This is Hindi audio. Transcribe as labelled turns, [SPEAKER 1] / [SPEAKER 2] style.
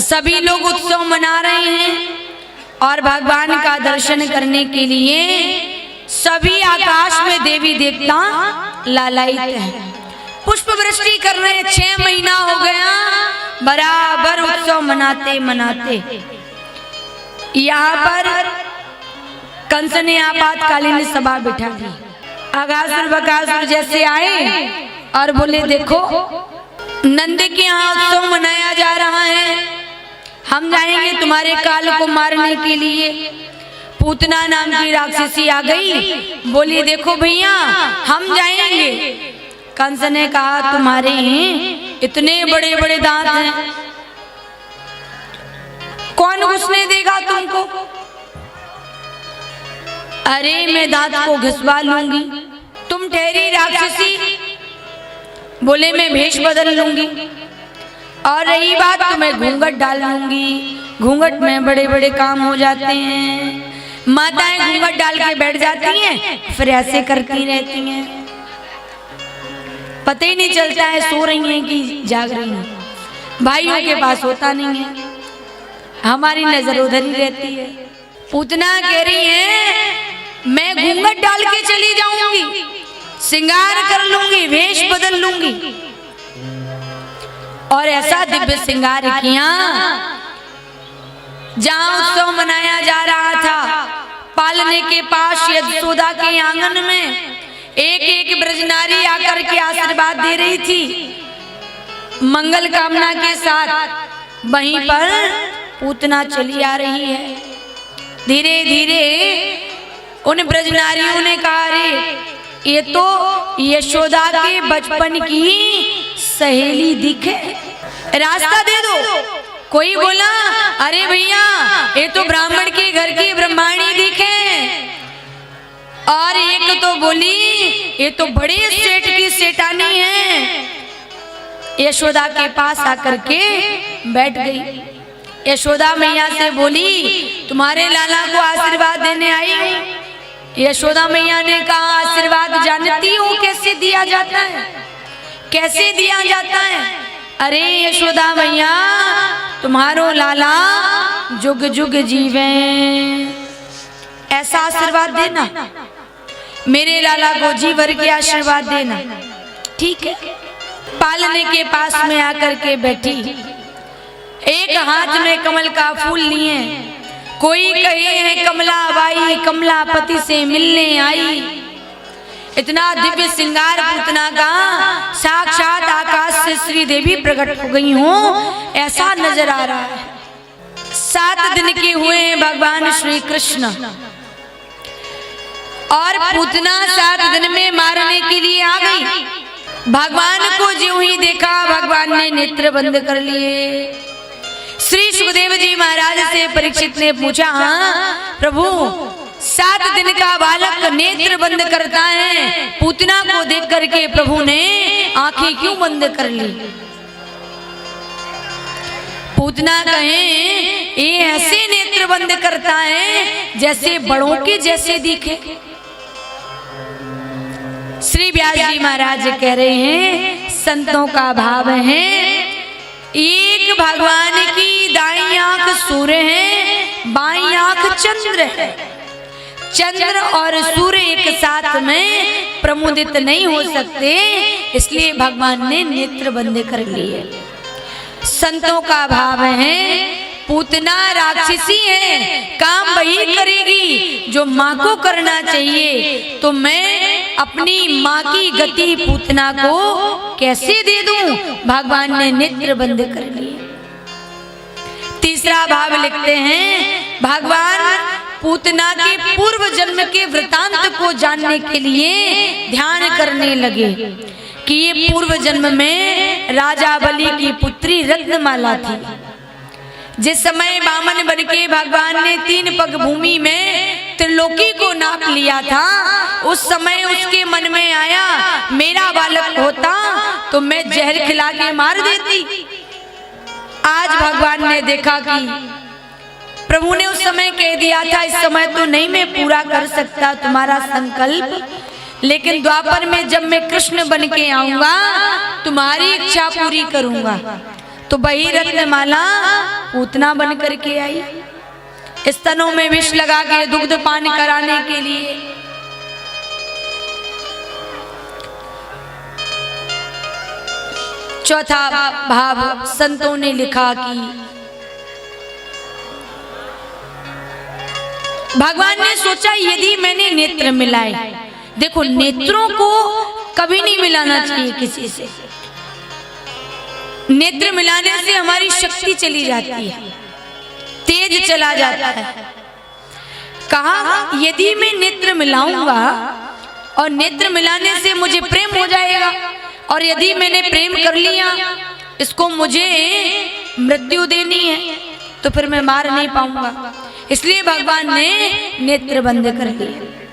[SPEAKER 1] सभी लोग उत्सव मना रहे हैं और भगवान का दर्शन करने के लिए सभी आकाश में देवी देवता लालायित हैं। पुष्प वृष्टि कर रहे हैं। 6 महीना हो गया बराबर उत्सव मनाते मनाते। यहाँ पर कंस ने आपातकालीन सभा बिठा दी। अगासुर बकासुर जैसे आए और बोले, देखो नंद के यहाँ उत्सव मनाया जा रहा है, हम जाएंगे तुम्हारे काल को मारने के लिए। पूतना नाम की राक्षसी आ गई, बोली देखो भैया हम जाएंगे। कंस ने कहा तुम्हारे इतने बड़े बड़े दांत हैं, कौन घुसने देगा तुमको? अरे मैं दांत को घिसवा लूंगी। तुम ठहरी राक्षसी, बोले मैं भेष बदल लूंगी। और रही बात तो मैं घूंघट डाल लूंगी, घूंघट में बड़े बड़े काम हो जाते हैं। माताएं घूंघट डाल के बैठ जाती हैं, फिर ऐसे करती रहती हैं, पता ही नहीं चलता है सो रही हैं कि जाग रही हैं। भाइयों के पास होता नहीं है, हमारी नजर उधर ही रहती है। पूतना कह रही है मैं घूंघट डाल के चली जाऊंगी, श्रृंगार कर लूंगी, वेश बदल लूंगी। और ऐसा दिव्य श्रृंगार किया। जहां उत्सव मनाया जा रहा था, पालने के पास यशोदा के आंगन में एक एक ब्रजनारी आकर के आशीर्वाद दे रही थी मंगल कामना के साथ। वहीं पर पूतना चली आ रही है। धीरे धीरे उन ब्रजनारियों ने कहा, अरे ये तो यशोदा के बचपन की सहेली दिखे, रास्ता दे दो। कोई बोला, अरे भैया ये तो ब्राह्मण के घर की ब्रह्माणी दिखे। और एक तो बोली ये तो बड़े सेठ की सेठानी है। यशोदा के पास आकर के बैठ गई। यशोदा मैया से बोली तुम्हारे लाला को आशीर्वाद देने आई हूं। यशोदा मैया ने कहा आशीर्वाद जानती हूँ कैसे दिया जाता है, कैसे दिया जाता है। अरे यशोदा मैया तुम्हारो लाला जुग जुग जीवे, ऐसा आशीर्वाद देना। मेरे लाला को जी भर के आशीर्वाद देना, ठीक है। पालने के पास में आकर के बैठी, एक हाथ में कमल का फूल लिए। कोई कहे है कमला बाई कमलापति से मिलने आई। इतना दिव्य श्रृंगार पूतना का, साक्षात आकाश से श्री देवी प्रकट हो गई हो ऐसा नजर आ रहा है। 7 दिन के हुए भगवान श्री कृष्ण, और पूतना 7 दिन में मारने के लिए आ गई। भगवान को जो ही देखा भगवान ने नेत्र बंद कर लिए। श्री सुखदेव जी महाराज से परीक्षित ने पूछा, हाँ प्रभु 7 दिन का बालक नेत्र बंद करता है, पूतना को देख करके प्रभु ने आंखें क्यों बंद कर ली? पूतना कहे ये ऐसे नेत्र बंद करता है जैसे बड़ों के जैसे दिखे। श्री व्यास जी महाराज कह रहे हैं संतों का भाव है, एक भगवान की दाई आंख सूर्य है, बाई आंख चंद्र है। चंद्र और सूर्य एक साथ में प्रमुदित नहीं हो सकते, इसलिए भगवान ने नेत्र बंद कर लिए। संतों का भाव है पूतना राक्षसी है, काम वही करेगी जो माँ को करना चाहिए, तो मैं अपनी माँ की गति पूतना को कैसे दे दूं? भगवान ने नेत्र बंद कर लिए। तीसरा भाव लिखते हैं भगवान पूतना के पूर्व जन्म के वृतांत को जानने के लिए ध्यान करने लगे कि ये पूर्व जन्म में राजा बलि की पुत्री रत्नमाला थी। जिस समय वामन बन के भगवान ने 3 पग भूमि में त्रिलोकी को नाप लिया था, उस समय उसके मन में आया मेरा बालक होता तो मैं जहर खिला के मार देती। आज भगवान ने देखा कि प्रभु ने उस समय कह दिया था इस समय तो नहीं मैं पूरा कर सकता तुम्हारा संकल्प, लेकिन द्वापर में जब मैं कृष्ण बन के आऊंगा तुम्हारी इच्छा पूरी करूंगा। तो वही रत्नमाला पूतना बन करके आई, स्तनों में विष लगा के दुग्ध पान कराने के लिए। चौथा भाव संतों ने लिखा कि भगवान ने सोचा यदि मैंने नेत्र मिलाए, देखो नेत्रों को कभी नहीं मिलाना चाहिए किसी से, नेत्र मिलाने से हमारी शक्ति चली जाती है, तेज चला जाता है। कहा यदि मैं नेत्र मिलाऊंगा और नेत्र मिलाने से मुझे प्रेम हो जाएगा, और यदि मैंने प्रेम कर लिया, इसको मुझे मृत्यु देनी है, तो फिर मैं मार नहीं पाऊंगा। इसलिए भगवान ने नेत्र बंद कर दिए।